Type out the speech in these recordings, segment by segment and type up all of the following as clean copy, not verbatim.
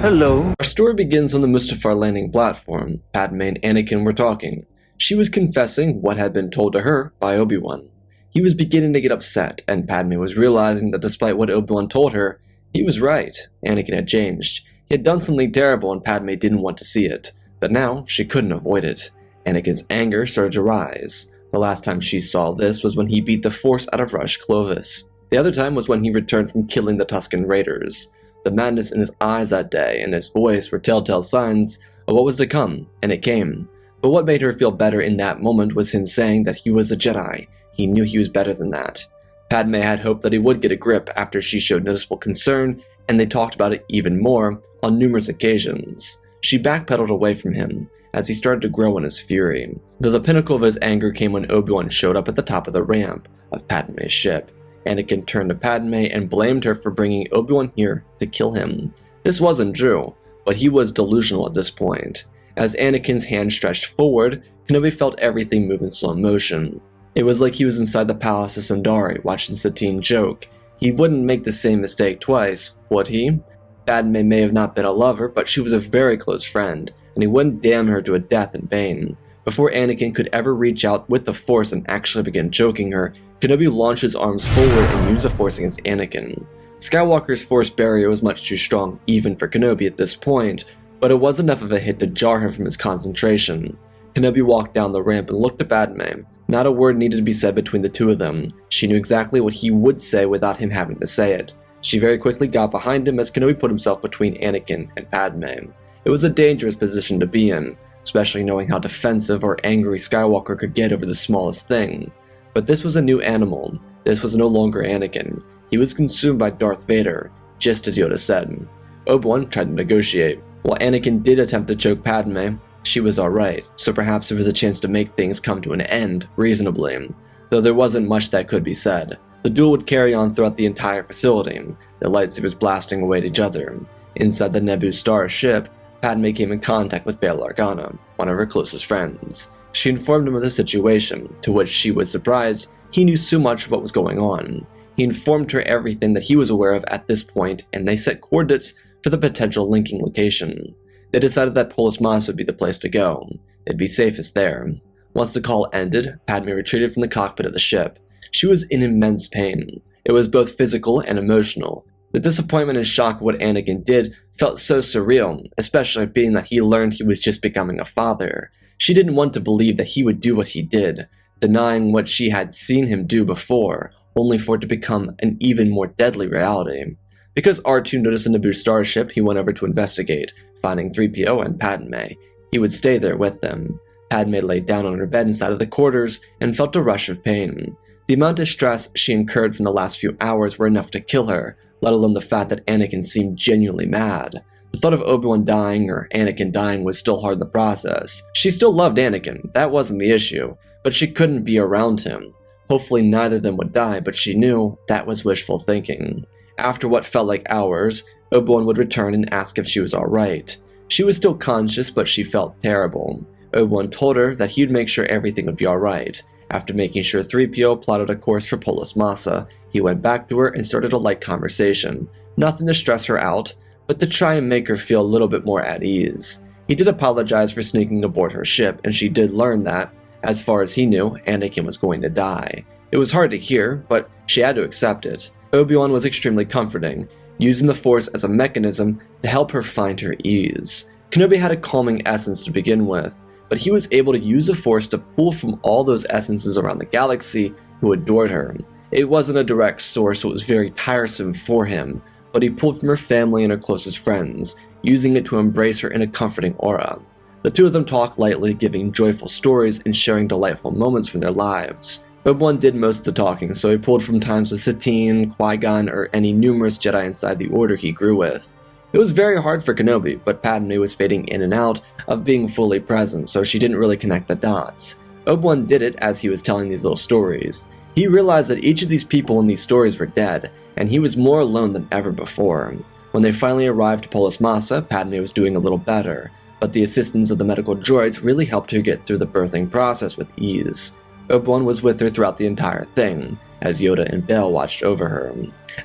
Hello. Our story begins on the Mustafar landing platform. Padme and Anakin were talking. She was confessing what had been told to her by Obi Wan. He was beginning to get upset, and Padme was realizing that despite what Obi Wan told her, he was right. Anakin had changed. He had done something terrible and Padme didn't want to see it. But now, she couldn't avoid it. Anakin's anger started to rise. The last time she saw this was when he beat the Force out of Rush Clovis. The other time was when he returned from killing the Tusken Raiders. The madness in his eyes that day and his voice were telltale signs of what was to come, and it came. But what made her feel better in that moment was him saying that he was a Jedi. He knew he was better than that. Padme had hoped that he would get a grip after she showed noticeable concern, and they talked about it even more on numerous occasions. She backpedaled away from him as he started to grow in his fury, though the pinnacle of his anger came when Obi-Wan showed up at the top of the ramp of Padme's ship. Anakin turned to Padme and blamed her for bringing Obi-Wan here to kill him. This wasn't true, but he was delusional at this point. As Anakin's hand stretched forward, Kenobi felt everything move in slow motion. It was like he was inside the palace of Sundari watching Satine joke. He wouldn't make the same mistake twice, would he? Padme may have not been a lover, but she was a very close friend, and he wouldn't damn her to a death in vain. Before Anakin could ever reach out with the Force and actually begin choking her, Kenobi launched his arms forward and used the Force against Anakin. Skywalker's Force barrier was much too strong even for Kenobi at this point, but it was enough of a hit to jar him from his concentration. Kenobi walked down the ramp and looked at Padme. Not a word needed to be said between the two of them. She knew exactly what he would say without him having to say it. She very quickly got behind him as Kenobi put himself between Anakin and Padme. It was a dangerous position to be in, especially knowing how defensive or angry Skywalker could get over the smallest thing. But this was a new animal. This was no longer Anakin. He was consumed by Darth Vader, just as Yoda said. Obi-Wan tried to negotiate. While Anakin did attempt to choke Padme, she was alright, so perhaps there was a chance to make things come to an end reasonably, though there wasn't much that could be said. The duel would carry on throughout the entire facility, their lightsabers blasting away at each other. Inside the Naboo Star ship, Padme came in contact with Bail Organa, one of her closest friends. She informed him of the situation, to which she was surprised. He knew so much of what was going on. He informed her everything that he was aware of at this point, and they set coordinates for the potential linking location. They decided that Polis Massa would be the place to go. They'd be safest there. Once the call ended, Padme retreated from the cockpit of the ship. She was in immense pain. It was both physical and emotional. The disappointment and shock of what Anakin did felt so surreal, especially being that he learned he was just becoming a father. She didn't want to believe that he would do what he did, denying what she had seen him do before, only for it to become an even more deadly reality. Because R2 noticed the Naboo starship, he went over to investigate, finding 3PO and Padme. He would stay there with them. Padme lay down on her bed inside of the quarters and felt a rush of pain. The amount of stress she incurred from the last few hours were enough to kill her, let alone the fact that Anakin seemed genuinely mad. The thought of Obi-Wan dying or Anakin dying was still hard to process. She still loved Anakin, that wasn't the issue, but she couldn't be around him. Hopefully neither of them would die, but she knew that was wishful thinking. After what felt like hours, Obi-Wan would return and ask if she was alright. She was still conscious, but she felt terrible. Obi-Wan told her that he'd make sure everything would be alright. After making sure 3PO plotted a course for Polis Massa, he went back to her and started a light conversation. Nothing to stress her out, but to try and make her feel a little bit more at ease. He did apologize for sneaking aboard her ship, and she did learn that, as far as he knew, Anakin was going to die. It was hard to hear, but she had to accept it. Obi-Wan was extremely comforting, using the Force as a mechanism to help her find her ease. Kenobi had a calming essence to begin with, but he was able to use the Force to pull from all those essences around the galaxy who adored her. It wasn't a direct source, so it was very tiresome for him, but he pulled from her family and her closest friends, using it to embrace her in a comforting aura. The two of them talked lightly, giving joyful stories and sharing delightful moments from their lives. Obi-Wan did most of the talking, so he pulled from times with Satine, Qui-Gon, or any numerous Jedi inside the Order he grew with. It was very hard for Kenobi, but Padme was fading in and out of being fully present, so she didn't really connect the dots. Obi-Wan did it as he was telling these little stories. He realized that each of these people in these stories were dead, and he was more alone than ever before. When they finally arrived to Polis Massa, Padme was doing a little better, but the assistance of the medical droids really helped her get through the birthing process with ease. Obi-Wan was with her throughout the entire thing, as Yoda and Bail watched over her.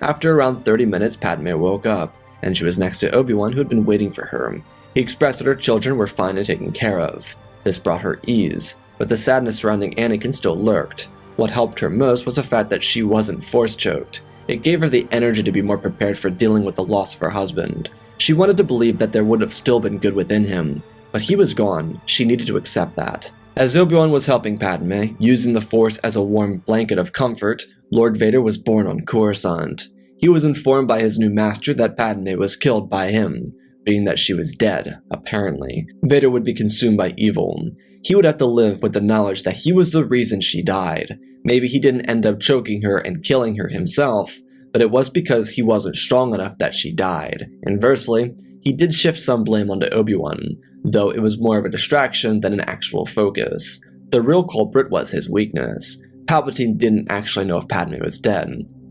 After around 30 minutes, Padme woke up, and she was next to Obi Wan, who had been waiting for her. He expressed that her children were fine and taken care of. This brought her ease, but the sadness surrounding Anakin still lurked. What helped her most was the fact that she wasn't force-choked. It gave her the energy to be more prepared for dealing with the loss of her husband. She wanted to believe that there would have still been good within him, but he was gone. She needed to accept that. As Obi Wan was helping Padme, using the Force as a warm blanket of comfort, Lord Vader was born on Coruscant. He was informed by his new master that Padme was killed by him, being that she was dead, apparently. Vader would be consumed by evil. He would have to live with the knowledge that he was the reason she died. Maybe he didn't end up choking her and killing her himself, but it was because he wasn't strong enough that she died. Inversely, he did shift some blame onto Obi-Wan, though it was more of a distraction than an actual focus. The real culprit was his weakness. Palpatine didn't actually know if Padme was dead.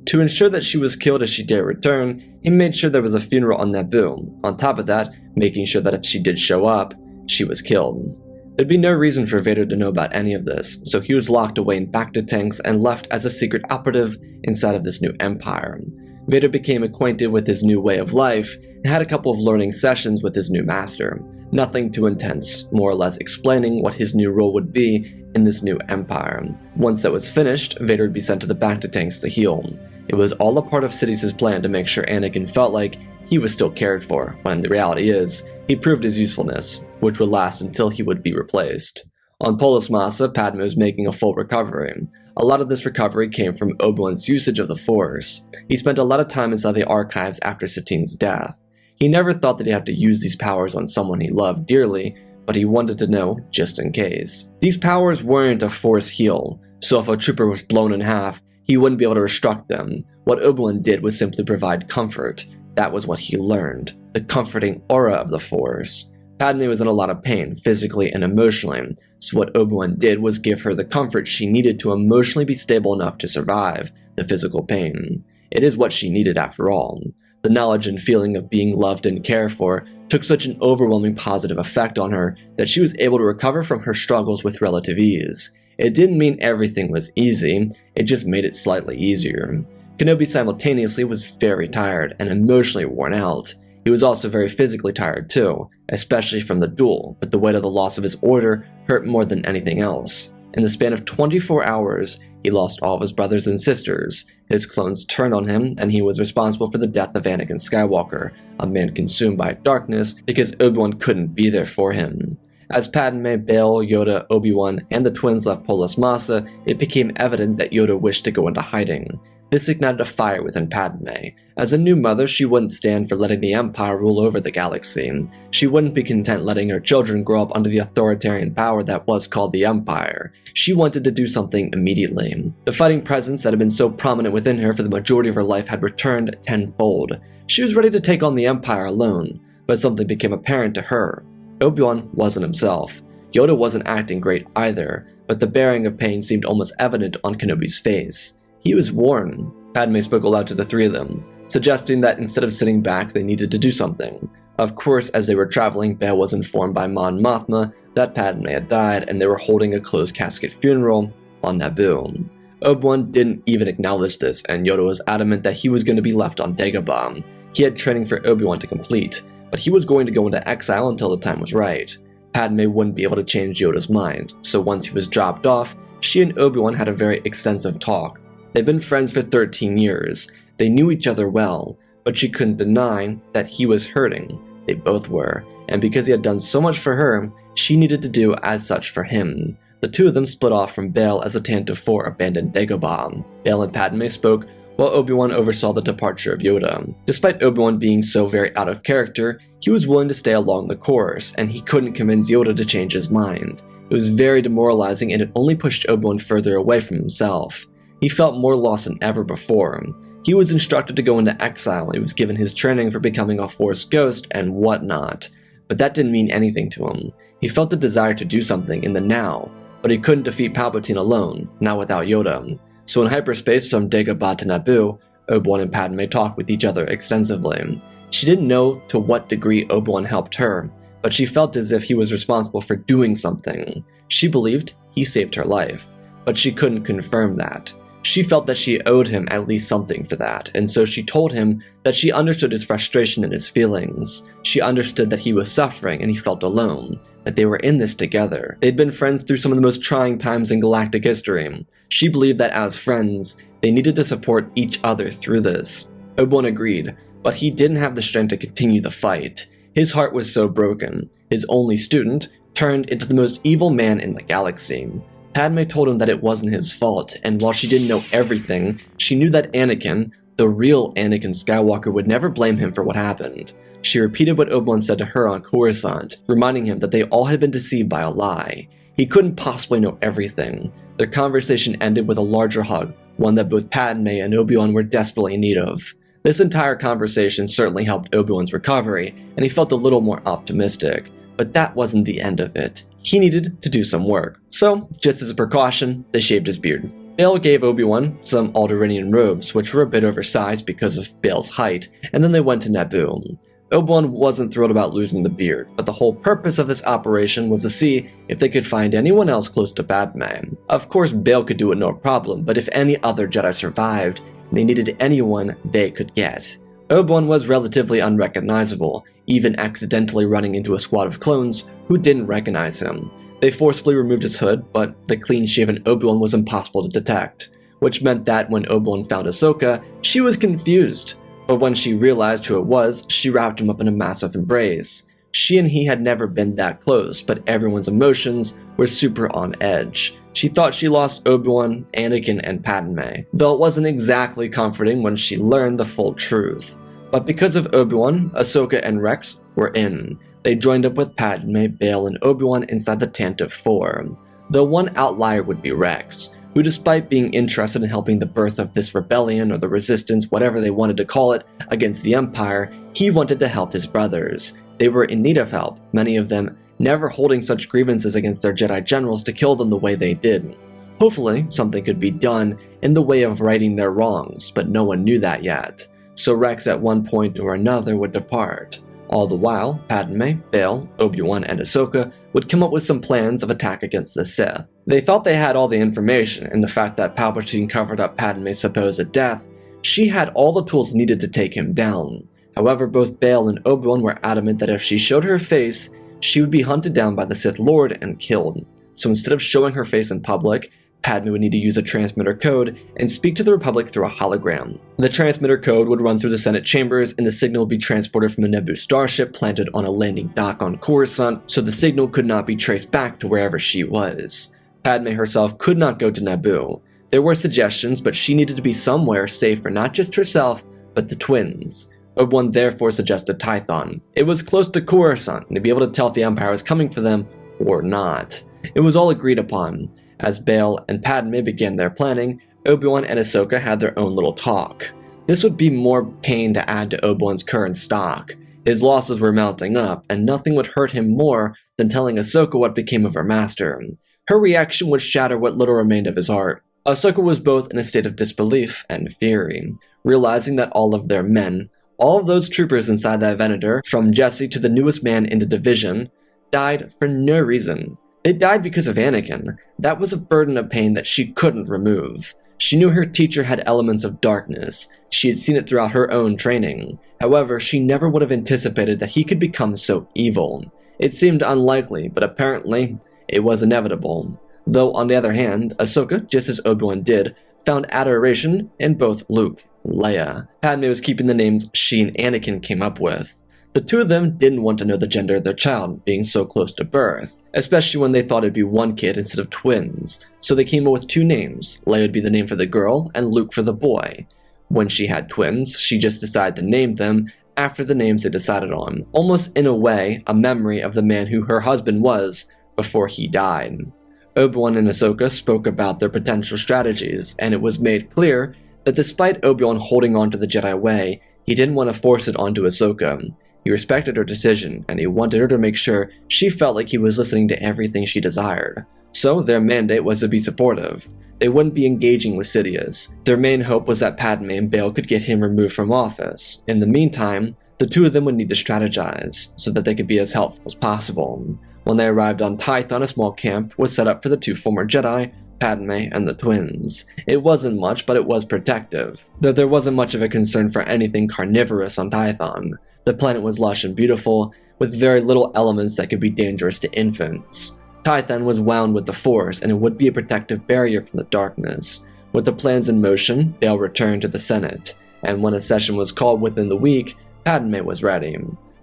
To ensure that she was killed if she dare return, he made sure there was a funeral on Naboo. On top of that, making sure that if she did show up, she was killed. There'd be no reason for Vader to know about any of this, so he was locked away in bacta tanks and left as a secret operative inside of this new empire. Vader became acquainted with his new way of life and had a couple of learning sessions with his new master. Nothing too intense, more or less explaining what his new role would be in this new empire. Once that was finished, Vader would be sent to the bacta tanks to heal. It was all a part of Sidious's plan to make sure Anakin felt like he was still cared for, when the reality is, he proved his usefulness, which would last until he would be replaced. On Polis Massa, Padme was making a full recovery. A lot of this recovery came from Obi-Wan's usage of the Force. He spent a lot of time inside the archives after Satine's death. He never thought that he'd have to use these powers on someone he loved dearly, but he wanted to know just in case. These powers weren't a Force heal, so if a trooper was blown in half, he wouldn't be able to restruct them. What Obi-Wan did was simply provide comfort. That was what he learned, the comforting aura of the Force. Padme was in a lot of pain, physically and emotionally, so what Obi-Wan did was give her the comfort she needed to emotionally be stable enough to survive the physical pain. It is what she needed after all. The knowledge and feeling of being loved and cared for took such an overwhelming positive effect on her that she was able to recover from her struggles with relative ease. It didn't mean everything was easy, it just made it slightly easier. Kenobi simultaneously was very tired and emotionally worn out. He was also very physically tired too, especially from the duel, but the weight of the loss of his order hurt more than anything else. In the span of 24 hours, he lost all of his brothers and sisters. His clones turned on him, and he was responsible for the death of Anakin Skywalker, a man consumed by darkness because Obi-Wan couldn't be there for him. As Padme, Bail, Yoda, Obi-Wan, and the twins left Polis Massa, it became evident that Yoda wished to go into hiding. This ignited a fire within Padme. As a new mother, she wouldn't stand for letting the Empire rule over the galaxy. She wouldn't be content letting her children grow up under the authoritarian power that was called the Empire. She wanted to do something immediately. The fighting presence that had been so prominent within her for the majority of her life had returned tenfold. She was ready to take on the Empire alone, but something became apparent to her. Obi-Wan wasn't himself. Yoda wasn't acting great either, but the bearing of pain seemed almost evident on Kenobi's face. He was worn. Padme spoke aloud to the three of them, suggesting that instead of sitting back, they needed to do something. Of course, as they were traveling, Bail was informed by Mon Mothma that Padme had died and they were holding a closed casket funeral on Naboo. Obi-Wan didn't even acknowledge this, and Yoda was adamant that he was going to be left on Dagobah. He had training for Obi-Wan to complete, but he was going to go into exile until the time was right. Padme wouldn't be able to change Yoda's mind, so once he was dropped off, she and Obi-Wan had a very extensive talk. They'd been friends for 13 years. They knew each other well, but she couldn't deny that he was hurting. They both were, and because he had done so much for her, she needed to do as such for him. The two of them split off from Bail as a Tantive 4 abandoned Dagobah. Bail and Padme spoke while Obi-Wan oversaw the departure of Yoda. Despite Obi-Wan being so very out of character, he was willing to stay along the course, and he couldn't convince Yoda to change his mind. It was very demoralizing, and it only pushed Obi-Wan further away from himself. He felt more lost than ever before. He was instructed to go into exile, he was given his training for becoming a Force ghost and whatnot, but that didn't mean anything to him. He felt the desire to do something in the now, but he couldn't defeat Palpatine alone, not without Yoda. So in hyperspace from Dagobah to Naboo, Obi-Wan and Padme talked with each other extensively. She didn't know to what degree Obi-Wan helped her, but she felt as if he was responsible for doing something. She believed he saved her life, but she couldn't confirm that. She felt that she owed him at least something for that, and so she told him that she understood his frustration and his feelings. She understood that he was suffering and he felt alone, that they were in this together. They'd been friends through some of the most trying times in galactic history. She believed that as friends, they needed to support each other through this. Obi-Wan agreed, but he didn't have the strength to continue the fight. His heart was so broken. His only student turned into the most evil man in the galaxy. Padme told him that it wasn't his fault, and while she didn't know everything, she knew that Anakin, the real Anakin Skywalker, would never blame him for what happened. She repeated what Obi-Wan said to her on Coruscant, reminding him that they all had been deceived by a lie. He couldn't possibly know everything. Their conversation ended with a larger hug, one that both Padme and Obi-Wan were desperately in need of. This entire conversation certainly helped Obi-Wan's recovery, and he felt a little more optimistic. But that wasn't the end of it. He needed to do some work. So, just as a precaution, they shaved his beard. Bail gave Obi-Wan some Alderaanian robes, which were a bit oversized because of Bail's height, and then they went to Naboo. Obi-Wan wasn't thrilled about losing the beard, but the whole purpose of this operation was to see if they could find anyone else close to Padme. Of course, Bail could do it no problem, but if any other Jedi survived, they needed anyone they could get. Obi-Wan was relatively unrecognizable, even accidentally running into a squad of clones who didn't recognize him. They forcibly removed his hood, but the clean-shaven Obi-Wan was impossible to detect, which meant that when Obi-Wan found Ahsoka, she was confused. But when she realized who it was, she wrapped him up in a massive embrace. She and he had never been that close, but everyone's emotions were super on edge. She thought she lost Obi-Wan, Anakin, and Padme, though it wasn't exactly comforting when she learned the full truth. But because of Obi-Wan, Ahsoka and Rex were in. They joined up with Padme, Bail, and Obi-Wan inside the Tantive 4. The one outlier would be Rex, who despite being interested in helping the birth of this rebellion or the resistance, whatever they wanted to call it, against the Empire, he wanted to help his brothers. They were in need of help, many of them never holding such grievances against their Jedi generals to kill them the way they did. Hopefully, something could be done in the way of righting their wrongs, but no one knew that yet. So Rex at one point or another would depart. All the while, Padme, Bail, Obi-Wan, and Ahsoka would come up with some plans of attack against the Sith. They thought they had all the information, and the fact that Palpatine covered up Padme's supposed death, she had all the tools needed to take him down. However, both Bail and Obi-Wan were adamant that if she showed her face, she would be hunted down by the Sith Lord and killed. So instead of showing her face in public, Padme would need to use a transmitter code and speak to the Republic through a hologram. The transmitter code would run through the Senate chambers, and the signal would be transported from a Naboo starship planted on a landing dock on Coruscant, so the signal could not be traced back to wherever she was. Padme herself could not go to Naboo. There were suggestions, but she needed to be somewhere safe for not just herself, but the twins. Obi-Wan therefore suggested Tython. It was close to Coruscant, and to be able to tell if the Empire was coming for them or not. It was all agreed upon. As Bail and Padme began their planning, Obi-Wan and Ahsoka had their own little talk. This would be more pain to add to Obi-Wan's current stock. His losses were mounting up, and nothing would hurt him more than telling Ahsoka what became of her master. Her reaction would shatter what little remained of his heart. Ahsoka was both in a state of disbelief and fury, realizing that all of their men, all of those troopers inside that Venator, from Jesse to the newest man in the division, died for no reason. They died because of Anakin. That was a burden of pain that she couldn't remove. She knew her teacher had elements of darkness. She had seen it throughout her own training. However, she never would have anticipated that he could become so evil. It seemed unlikely, but apparently, it was inevitable. Though, on the other hand, Ahsoka, just as Obi-Wan did, found adoration in both Luke and Leia. Padme was keeping the names she and Anakin came up with. The two of them didn't want to know the gender of their child, being so close to birth, especially when they thought it'd be one kid instead of twins, so they came up with two names. Leia would be the name for the girl, and Luke for the boy. When she had twins, she just decided to name them after the names they decided on, almost in a way, a memory of the man who her husband was before he died. Obi-Wan and Ahsoka spoke about their potential strategies, and it was made clear that despite Obi-Wan holding on to the Jedi way, he didn't want to force it onto Ahsoka. He respected her decision, and he wanted her to make sure she felt like he was listening to everything she desired. So their mandate was to be supportive. They wouldn't be engaging with Sidious. Their main hope was that Padme and Bail could get him removed from office. In the meantime, the two of them would need to strategize, so that they could be as helpful as possible. When they arrived on Tython, a small camp was set up for the two former Jedi, Padme and the twins. It wasn't much, but it was protective, though there wasn't much of a concern for anything carnivorous on Tython. The planet was lush and beautiful, with very little elements that could be dangerous to infants. Tython was wound with the Force, and it would be a protective barrier from the darkness. With the plans in motion, Bail returned to the Senate, and when a session was called within the week, Padme was ready.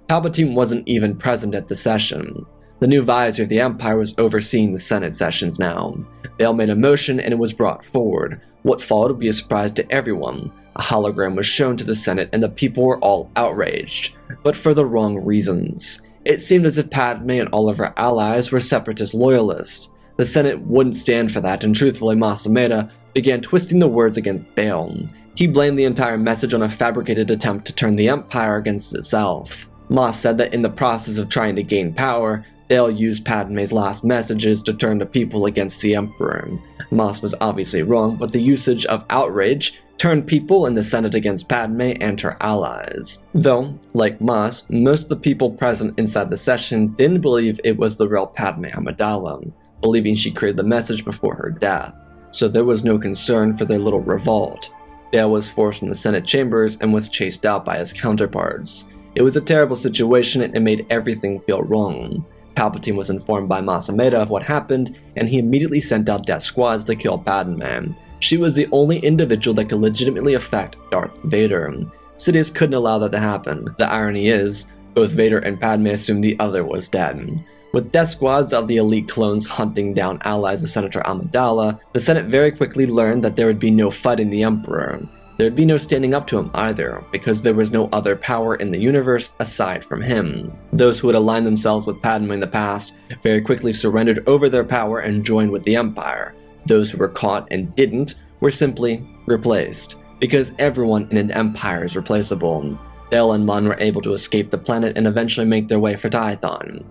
Palpatine wasn't even present at the session. The new Vizier of the Empire was overseeing the Senate sessions now. Bail made a motion and it was brought forward. What followed would be a surprise to everyone. A hologram was shown to the Senate and the people were all outraged, but for the wrong reasons. It seemed as if Padme and all of her allies were separatist loyalists. The Senate wouldn't stand for that, and truthfully Mas Amedda began twisting the words against Bail. He blamed the entire message on a fabricated attempt to turn the Empire against itself. Mas said that in the process of trying to gain power, Bail used Padme's last messages to turn the people against the Emperor. Mas was obviously wrong, but the usage of outrage turned people in the Senate against Padme and her allies. Though, like Mas, most of the people present inside the session didn't believe it was the real Padme Amidala, believing she created the message before her death, so there was no concern for their little revolt. Bail was forced from the Senate chambers and was chased out by his counterparts. It was a terrible situation and it made everything feel wrong. Palpatine was informed by Mas Amedda of what happened, and he immediately sent out death squads to kill Padme. She was the only individual that could legitimately affect Darth Vader. Sidious couldn't allow that to happen. The irony is, both Vader and Padme assumed the other was dead. With death squads of the elite clones hunting down allies of Senator Amidala, the Senate very quickly learned that there would be no fighting the Emperor. There'd be no standing up to him either, because there was no other power in the universe aside from him. Those who had aligned themselves with Padme in the past very quickly surrendered over their power and joined with the Empire. Those who were caught and didn't were simply replaced, because everyone in an empire is replaceable. Bail and Mon were able to escape the planet and eventually make their way for Tython.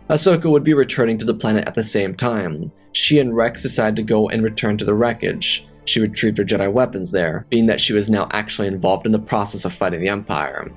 Ahsoka would be returning to the planet at the same time. She and Rex decided to go and return to the wreckage. She retrieved her Jedi weapons there, being that she was now actually involved in the process of fighting the Empire.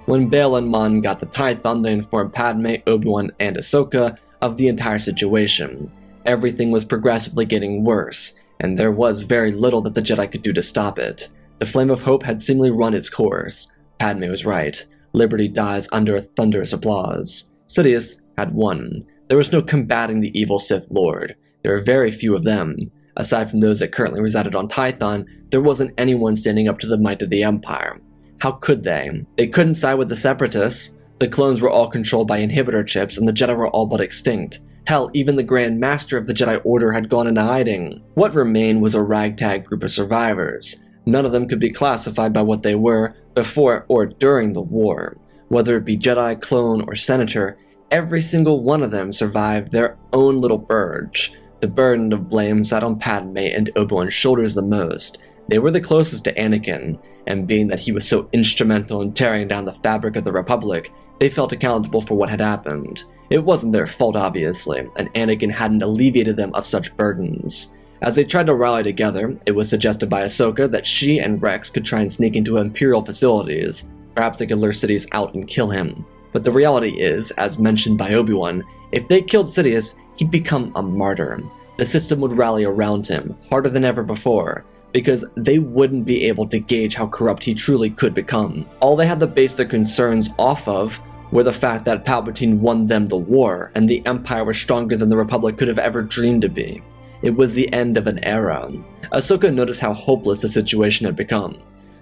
When Bail and Mon got to Tython, they informed Padme, Obi Wan, and Ahsoka of the entire situation. Everything was progressively getting worse, and there was very little that the Jedi could do to stop it. The Flame of Hope had seemingly run its course. Padme was right. Liberty dies under a thunderous applause. Sidious had won. There was no combating the evil Sith Lord. There were very few of them. Aside from those that currently resided on Tython, there wasn't anyone standing up to the might of the Empire. How could they? They couldn't side with the Separatists. The clones were all controlled by inhibitor chips, and the Jedi were all but extinct. Hell, even the Grand Master of the Jedi Order had gone into hiding. What remained was a ragtag group of survivors. None of them could be classified by what they were before or during the war. Whether it be Jedi, clone, or senator, every single one of them survived their own little purge. The burden of blame sat on Padme and Obi-Wan's shoulders the most. They were the closest to Anakin, and being that he was so instrumental in tearing down the fabric of the Republic, they felt accountable for what had happened. It wasn't their fault, obviously, and Anakin hadn't alleviated them of such burdens. As they tried to rally together, it was suggested by Ahsoka that she and Rex could try and sneak into Imperial facilities. Perhaps they could lure Sidious out and kill him. But the reality is, as mentioned by Obi-Wan, if they killed Sidious, he'd become a martyr. The system would rally around him, harder than ever before, because they wouldn't be able to gauge how corrupt he truly could become. All they had to base their concerns off of were the fact that Palpatine won them the war, and the Empire was stronger than the Republic could have ever dreamed to be. It was the end of an era. Ahsoka noticed how hopeless the situation had become.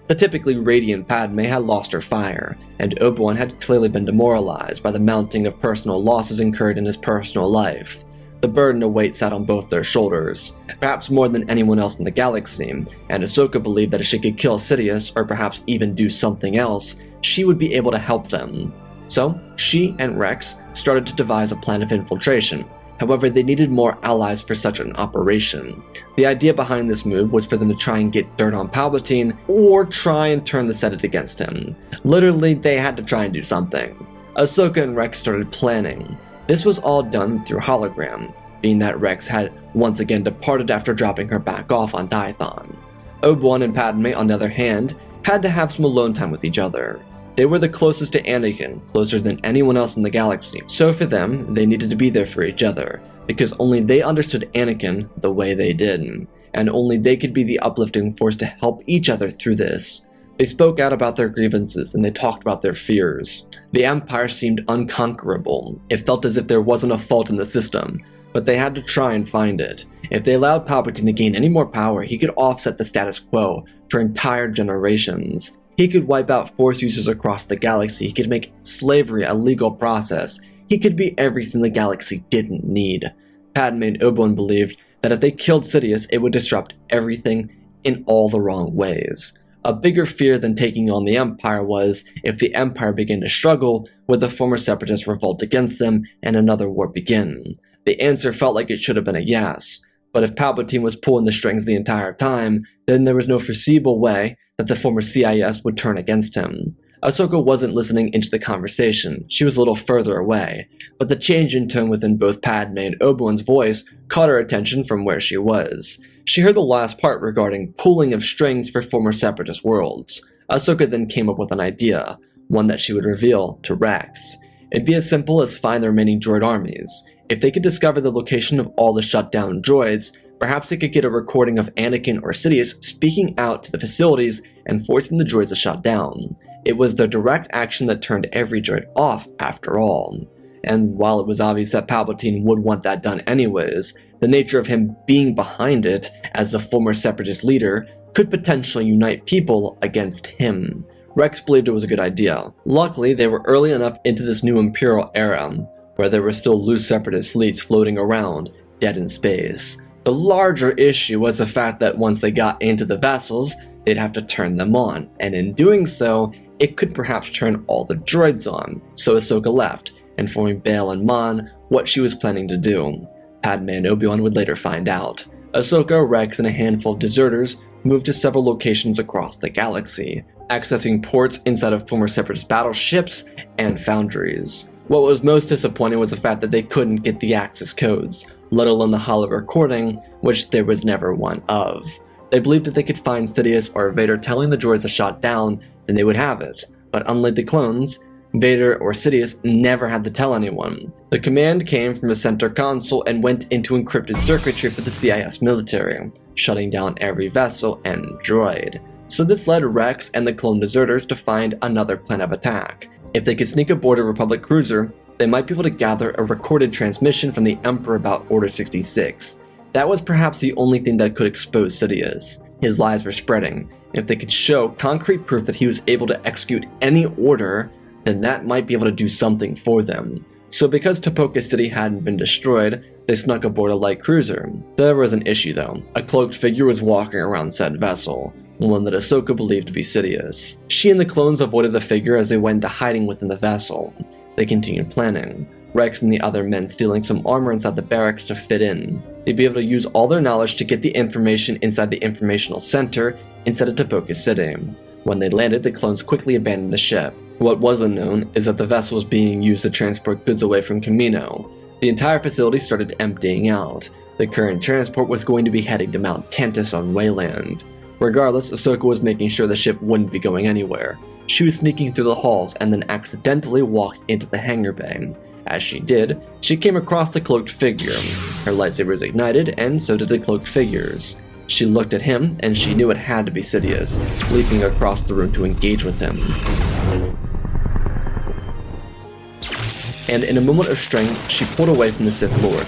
The typically radiant Padme had lost her fire, and Obi-Wan had clearly been demoralized by the mounting of personal losses incurred in his personal life. The burden of weight sat on both their shoulders, perhaps more than anyone else in the galaxy, and Ahsoka believed that if she could kill Sidious, or perhaps even do something else, she would be able to help them. So, she and Rex started to devise a plan of infiltration. However, they needed more allies for such an operation. The idea behind this move was for them to try and get dirt on Palpatine, or try and turn the Senate against him. Literally, they had to try and do something. Ahsoka and Rex started planning. This was all done through hologram, being that Rex had once again departed after dropping her back off on Tython. Obi-Wan and Padme, on the other hand, had to have some alone time with each other. They were the closest to Anakin, closer than anyone else in the galaxy, so for them, they needed to be there for each other. because only they understood Anakin the way they did, and only they could be the uplifting force to help each other through this. They spoke out about their grievances and they talked about their fears. The Empire seemed unconquerable. It felt as if there wasn't a fault in the system, but they had to try and find it. If they allowed Palpatine to gain any more power, he could offset the status quo for entire generations. He could wipe out Force users across the galaxy. He could make slavery a legal process. He could be everything the galaxy didn't need. Padme and Obi Wan believed that if they killed Sidious, it would disrupt everything in all the wrong ways. A bigger fear than taking on the Empire was if the Empire began to struggle, would the former Separatists revolt against them and another war begin? The answer felt like it should have been a yes, but if Palpatine was pulling the strings the entire time, then there was no foreseeable way that the former CIS would turn against him. Ahsoka wasn't listening into the conversation. She was a little further away, but the change in tone within both Padme and Obi-Wan's voice caught her attention from where she was. She heard the last part regarding pulling of strings for former Separatist worlds. Ahsoka then came up with an idea, one that she would reveal to Rex. It'd be as simple as find the remaining droid armies. If they could discover the location of all the shut down droids, perhaps they could get a recording of Anakin or Sidious speaking out to the facilities and forcing the droids to shut down. It was their direct action that turned every droid off, after all. And while it was obvious that Palpatine would want that done anyways, the nature of him being behind it as the former Separatist leader could potentially unite people against him. Rex believed it was a good idea. Luckily, they were early enough into this new Imperial Era, where there were still loose Separatist fleets floating around, dead in space. The larger issue was the fact that once they got into the vessels, they'd have to turn them on, and in doing so, it could perhaps turn all the droids on. So Ahsoka left, informing Bail and Mon what she was planning to do. Padme and Obi-Wan would later find out. Ahsoka, Rex, and a handful of deserters moved to several locations across the galaxy, accessing ports inside of former Separatist battleships and foundries. What was most disappointing was the fact that they couldn't get the access codes, let alone the holo recording, which there was never one of. They believed if they could find Sidious or Vader telling the droids to shut down, then they would have it. But unlike the clones, Vader or Sidious never had to tell anyone. The command came from the center console and went into encrypted circuitry for the CIS military, shutting down every vessel and droid. So this led Rex and the clone deserters to find another plan of attack. If they could sneak aboard a Republic cruiser, they might be able to gather a recorded transmission from the Emperor about Order 66. That was perhaps the only thing that could expose Sidious. His lies were spreading, and if they could show concrete proof that he was able to execute any order, then that might be able to do something for them. So because Tipoca City hadn't been destroyed, they snuck aboard a light cruiser. There was an issue though. A cloaked figure was walking around said vessel, one that Ahsoka believed to be Sidious. She and the clones avoided the figure as they went into hiding within the vessel. They continued planning, Rex and the other men stealing some armor inside the barracks to fit in. They'd be able to use all their knowledge to get the information inside the informational center instead of Tipoca City. When they landed, the clones quickly abandoned the ship. What wasn't known is that the vessel was being used to transport goods away from Kamino. The entire facility started emptying out. The current transport was going to be heading to Mount Tantus on Wayland. Regardless, Ahsoka was making sure the ship wouldn't be going anywhere. She was sneaking through the halls and then accidentally walked into the hangar bay. As she did, she came across the cloaked figure. Her lightsabers ignited, and so did the cloaked figures. She looked at him, and she knew it had to be Sidious, leaping across the room to engage with him. And in a moment of strength, she pulled away from the Sith Lord,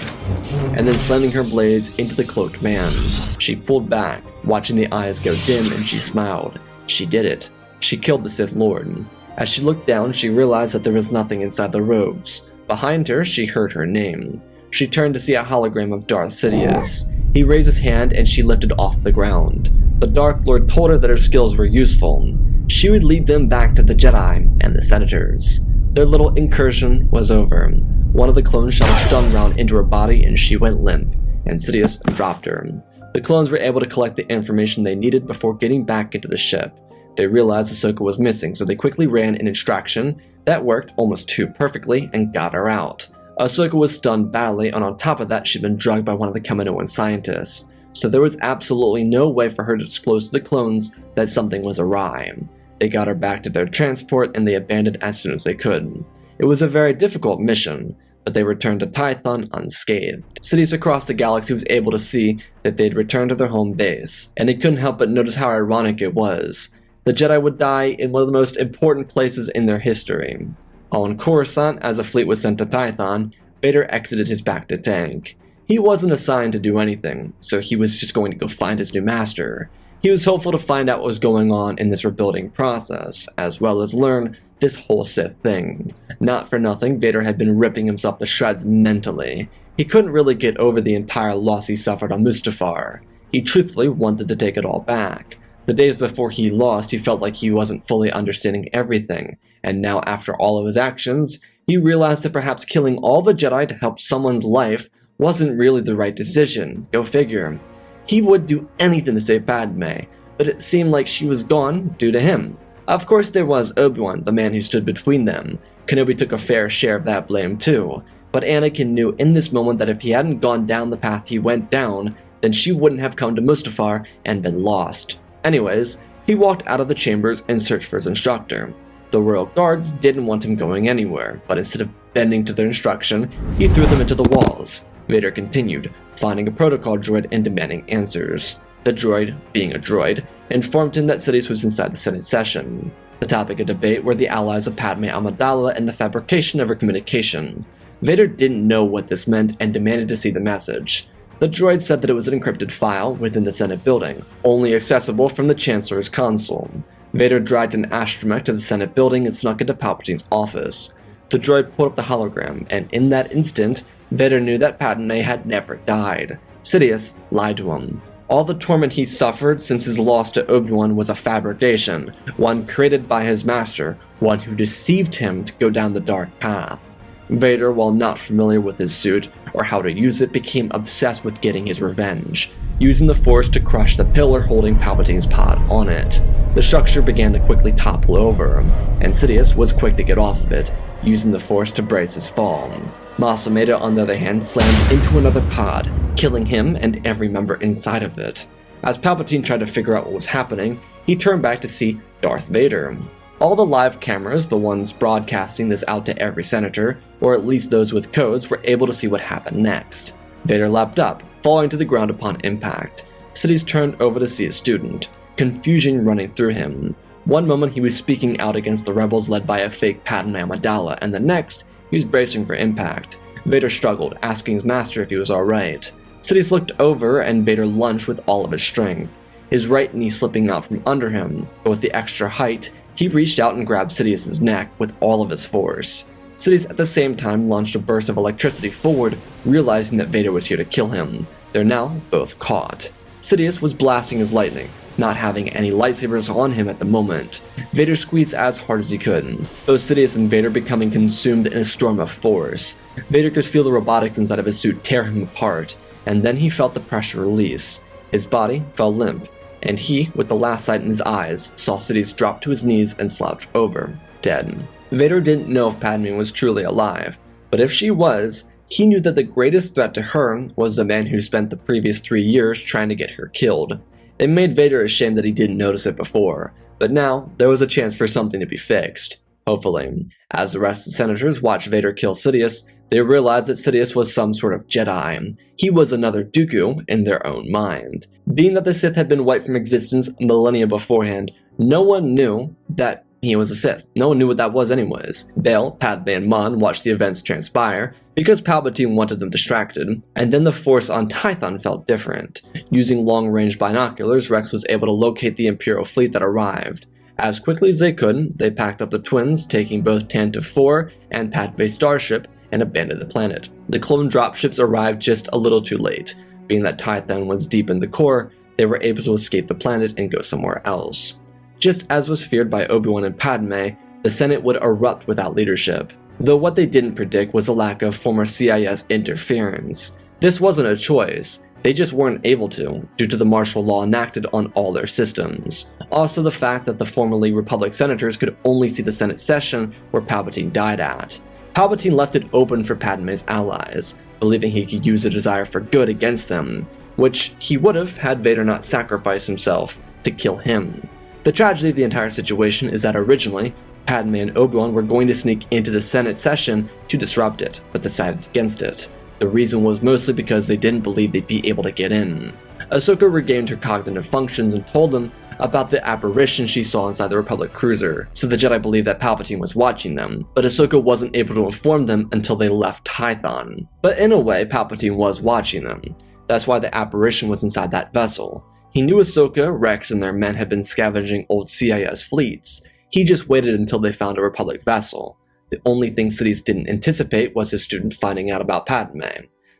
and then slamming her blades into the cloaked man. She pulled back, watching the eyes go dim, and she smiled. She did it. She killed the Sith Lord. As she looked down, she realized that there was nothing inside the robes. Behind her, she heard her name. She turned to see a hologram of Darth Sidious. He raised his hand and she lifted off the ground. The Dark Lord told her that her skills were useful. She would lead them back to the Jedi and the Senators. Their little incursion was over. One of the clones shot a stun round into her body and she went limp, and Sidious dropped her. The clones were able to collect the information they needed before getting back into the ship. They realized Ahsoka was missing, so they quickly ran an extraction that worked almost too perfectly and got her out. Ahsoka was stunned badly, and on top of that, she'd been drugged by one of the Kaminoan scientists, so there was absolutely no way for her to disclose to the clones that something was awry. They got her back to their transport, and they abandoned as soon as they could. It was a very difficult mission, but they returned to Tython unscathed. Cities across the galaxy was able to see that they'd returned to their home base, and they couldn't help but notice how ironic it was. The Jedi would die in one of the most important places in their history. On Coruscant, as a fleet was sent to Tython, Vader exited his bacta tank. He wasn't assigned to do anything, so he was just going to go find his new master. He was hopeful to find out what was going on in this rebuilding process, as well as learn this whole Sith thing. Not for nothing, Vader had been ripping himself to shreds mentally. He couldn't really get over the entire loss he suffered on Mustafar. He truthfully wanted to take it all back. The days before he lost, he felt like he wasn't fully understanding everything, and now after all of his actions, he realized that perhaps killing all the Jedi to help someone's life wasn't really the right decision. Go figure. He would do anything to save Padme, but it seemed like she was gone due to him. Of course there was Obi Wan, the man who stood between them. Kenobi took a fair share of that blame too, but Anakin knew in this moment that if he hadn't gone down the path he went down, then she wouldn't have come to Mustafar and been lost. Anyways, he walked out of the chambers and searched for his instructor. The royal guards didn't want him going anywhere, but instead of bending to their instruction, he threw them into the walls. Vader continued, finding a protocol droid and demanding answers. The droid, being a droid, informed him that Sidious was inside the Senate session. The topic of debate were the allies of Padme Amidala and the fabrication of her communication. Vader didn't know what this meant and demanded to see the message. The droid said that it was an encrypted file within the Senate building, only accessible from the Chancellor's console. Vader dragged an astromech to the Senate building and snuck into Palpatine's office. The droid pulled up the hologram, and in that instant, Vader knew that Padme had never died. Sidious lied to him. All the torment he suffered since his loss to Obi Wan was a fabrication, one created by his master, one who deceived him to go down the dark path. Vader, while not familiar with his suit or how to use it, became obsessed with getting his revenge, using the Force to crush the pillar holding Palpatine's pod on it. The structure began to quickly topple over, and Sidious was quick to get off of it, using the Force to brace his fall. Masameda, on the other hand, slammed into another pod, killing him and every member inside of it. As Palpatine tried to figure out what was happening, he turned back to see Darth Vader. All the live cameras, the ones broadcasting this out to every senator, or at least those with codes, were able to see what happened next. Vader leapt up, falling to the ground upon impact. Sidious turned over to see a student, confusion running through him. One moment he was speaking out against the rebels led by a fake Padme Amidala, and the next, he was bracing for impact. Vader struggled, asking his master if he was alright. Sidious looked over, and Vader lunged with all of his strength, his right knee slipping out from under him, but with the extra height, he reached out and grabbed Sidious's neck with all of his force. Sidious at the same time launched a burst of electricity forward, realizing that Vader was here to kill him. They're now both caught. Sidious was blasting his lightning, not having any lightsabers on him at the moment. Vader squeezed as hard as he could, both Sidious and Vader becoming consumed in a storm of force. Vader could feel the robotics inside of his suit tear him apart, and then he felt the pressure release. His body fell limp, and he, with the last sight in his eyes, saw Sidious drop to his knees and slouch over, dead. Vader didn't know if Padme was truly alive, but if she was, he knew that the greatest threat to her was the man who spent the previous 3 years trying to get her killed. It made Vader ashamed that he didn't notice it before, but now there was a chance for something to be fixed. Hopefully. As the rest of the senators watched Vader kill Sidious, they realized that Sidious was some sort of Jedi. He was another Dooku in their own mind. Being that the Sith had been wiped from existence millennia beforehand, no one knew that he was a Sith. No one knew what that was anyways. Bail, Padme, and Mon watched the events transpire because Palpatine wanted them distracted, and then the Force on Tython felt different. Using long-range binoculars, Rex was able to locate the Imperial fleet that arrived. As quickly as they could, they packed up the twins, taking both Tantive 4 and Padme's starship, and abandoned the planet. The clone dropships arrived just a little too late. Being that Tython was deep in the core, they were able to escape the planet and go somewhere else. Just as was feared by Obi Wan and Padme, the Senate would erupt without leadership, though what they didn't predict was a lack of former CIS interference. This wasn't a choice, they just weren't able to, due to the martial law enacted on all their systems. Also the fact that the formerly Republic senators could only see the Senate session where Palpatine died at. Palpatine left it open for Padme's allies, believing he could use a desire for good against them, which he would have had Vader not sacrifice himself to kill him. The tragedy of the entire situation is that originally, Padme and Obi Wan were going to sneak into the Senate session to disrupt it, but decided against it. The reason was mostly because they didn't believe they'd be able to get in. Ahsoka regained her cognitive functions and told them about the apparition she saw inside the Republic cruiser, so the Jedi believed that Palpatine was watching them, but Ahsoka wasn't able to inform them until they left Tython. But in a way, Palpatine was watching them. That's why the apparition was inside that vessel. He knew Ahsoka, Rex, and their men had been scavenging old CIS fleets. He just waited until they found a Republic vessel. The only thing Sidious didn't anticipate was his student finding out about Padme.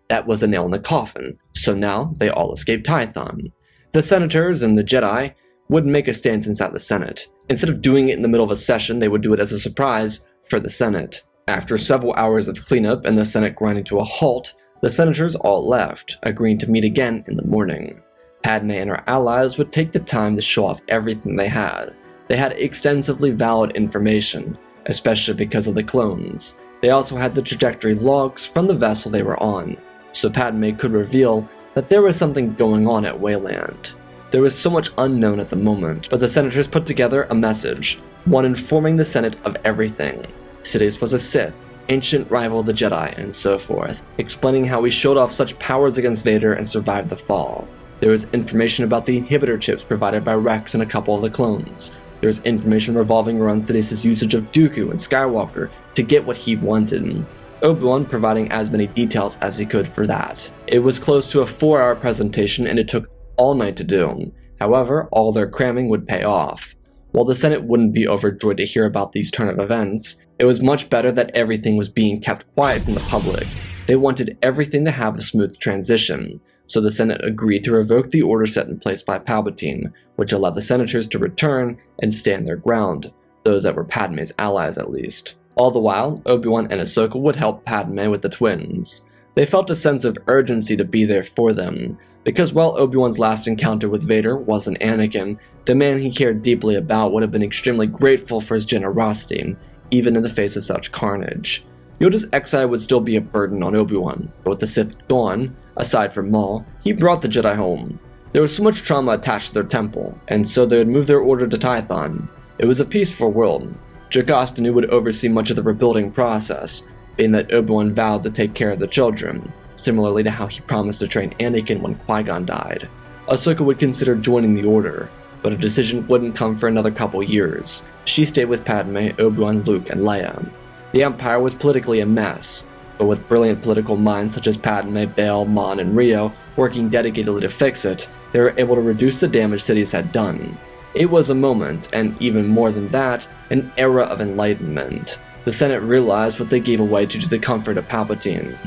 That was a nail in the coffin, so now they all escaped Tython. The senators and the Jedi would make a stance inside the Senate. Instead of doing it in the middle of a session, they would do it as a surprise for the Senate. After several hours of cleanup and the Senate grinding to a halt, the senators all left, agreeing to meet again in the morning. Padme and her allies would take the time to show off everything they had. They had extensively valid information, especially because of the clones. They also had the trajectory logs from the vessel they were on, so Padme could reveal that there was something going on at Wayland. There was so much unknown at the moment, but the senators put together a message, one informing the Senate of everything. Sidious was a Sith, ancient rival of the Jedi, and so forth, explaining how he showed off such powers against Vader and survived the fall. There was information about the inhibitor chips provided by Rex and a couple of the clones. There was information revolving around Sidious's usage of Dooku and Skywalker to get what he wanted. Obi-Wan providing as many details as he could for that. It was close to a 4-hour presentation and it took all night to do. However, all their cramming would pay off. While the Senate wouldn't be overjoyed to hear about these turn of events, it was much better that everything was being kept quiet from the public. They wanted everything to have a smooth transition, so the Senate agreed to revoke the order set in place by Palpatine, which allowed the senators to return and stand their ground, those that were Padme's allies at least. All the while, Obi-Wan and Ahsoka would help Padme with the twins. They felt a sense of urgency to be there for them, because while Obi-Wan's last encounter with Vader wasn't Anakin, the man he cared deeply about would have been extremely grateful for his generosity, even in the face of such carnage. Yoda's exile would still be a burden on Obi-Wan, but with the Sith gone, aside from Maul, he brought the Jedi home. There was so much trauma attached to their temple, and so they would move their order to Tython. It was a peaceful world. Jocasta would oversee much of the rebuilding process, being that Obi-Wan vowed to take care of the children, similarly to how he promised to train Anakin when Qui-Gon died. Ahsoka would consider joining the Order, but a decision wouldn't come for another couple years. She stayed with Padme, Obi-Wan, Luke, and Leia. The Empire was politically a mess, but with brilliant political minds such as Padme, Bail, Mon, and Rio working dedicatedly to fix it, they were able to reduce the damage Sidious had done. It was a moment, and even more than that, an era of enlightenment. The Senate realized what they gave away due to the comfort of Palpatine.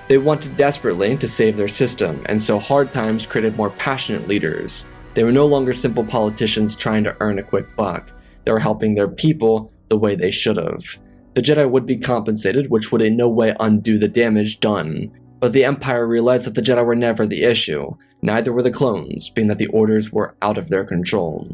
They wanted desperately to save their system, and so hard times created more passionate leaders. They were no longer simple politicians trying to earn a quick buck. They were helping their people the way they should have. The Jedi would be compensated, which would in no way undo the damage done. But the Empire realized that the Jedi were never the issue. Neither were the clones, being that the orders were out of their control.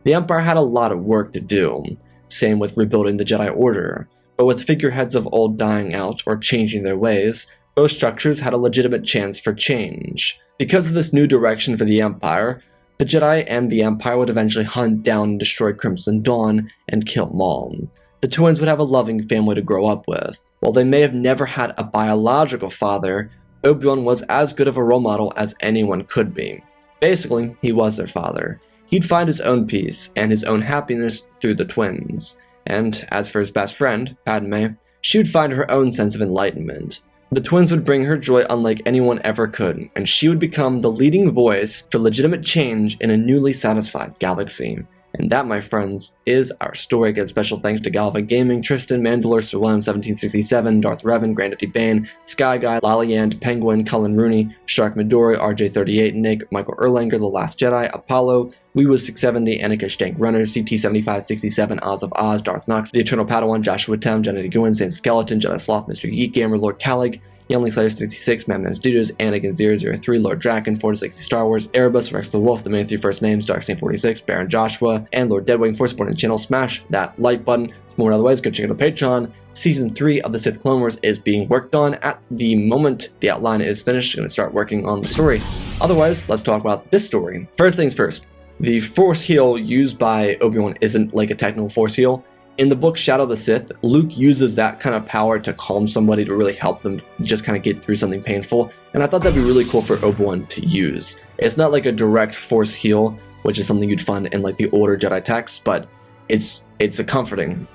The Empire had a lot of work to do. Same with rebuilding the Jedi Order. But with figureheads of old dying out or changing their ways, both structures had a legitimate chance for change. Because of this new direction for the Empire, the Jedi and the Empire would eventually hunt down and destroy Crimson Dawn and kill Maul. The twins would have a loving family to grow up with. While they may have never had a biological father, Obi-Wan was as good of a role model as anyone could be. Basically, he was their father. He'd find his own peace and his own happiness through the twins. And as for his best friend, Padme, she would find her own sense of enlightenment. The twins would bring her joy unlike anyone ever could, and she would become the leading voice for legitimate change in a newly satisfied galaxy. And that, my friends, is our story. Again, special thanks to Galva Gaming, Tristan, Mandalore, Sir William 1767, Darth Revan, Grandaddy Bane, Sky Guy, Laliand, Penguin, Cullen Rooney, Shark Midori, RJ38, Nick, Michael Erlanger, The Last Jedi, Apollo, Weewood 670, Annika Stank Runner, CT7567, Oz of Oz, Dark Nox, The Eternal Padawan, Joshua Tem, Jenny Gwyn, Saint Skeleton, Jedi Sloth, Mr. Geek Gamer, Lord Calig, Youngling Slayer 66, Madman Studios, Anakin 003, Lord Draken, 460 Star Wars, Erebus, Rex the Wolf, The Many Three First Names, Dark 46, Baron Joshua, and Lord Deadwing for supporting the channel. Smash that like button. More otherwise, go check out the Patreon. Season 3 of the Sith Clone Wars is being worked on at the moment. The outline is finished. I'm going to start working on the story. Otherwise, let's talk about this story. First things first, the Force heal used by Obi-Wan isn't like a technical Force heal. In the book Shadow of the Sith, Luke uses that kind of power to calm somebody, to really help them just kind of get through something painful, and I thought that'd be really cool for Obi Wan to use. It's not like a direct force heal, which is something you'd find in like the older Jedi texts, but it's a comforting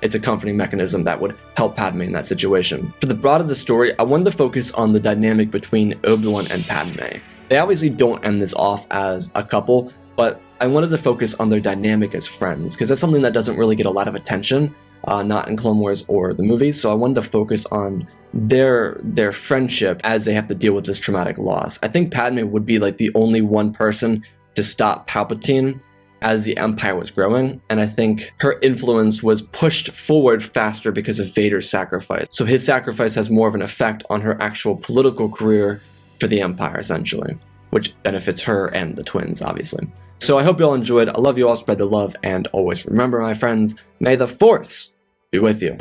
mechanism that would help Padme in that situation. For the broad of the story, I wanted to focus on the dynamic between Obi Wan and Padme. They obviously don't end this off as a couple, but I wanted to focus on their dynamic as friends, because that's something that doesn't really get a lot of attention, not in Clone Wars or the movies, so I wanted to focus on their friendship as they have to deal with this traumatic loss. I think Padme would be like the only one person to stop Palpatine as the Empire was growing, and I think her influence was pushed forward faster because of Vader's sacrifice. So his sacrifice has more of an effect on her actual political career for the Empire, essentially, which benefits her and the twins, obviously. So I hope you all enjoyed. I love you all, spread the love, and always remember, my friends, may the Force be with you.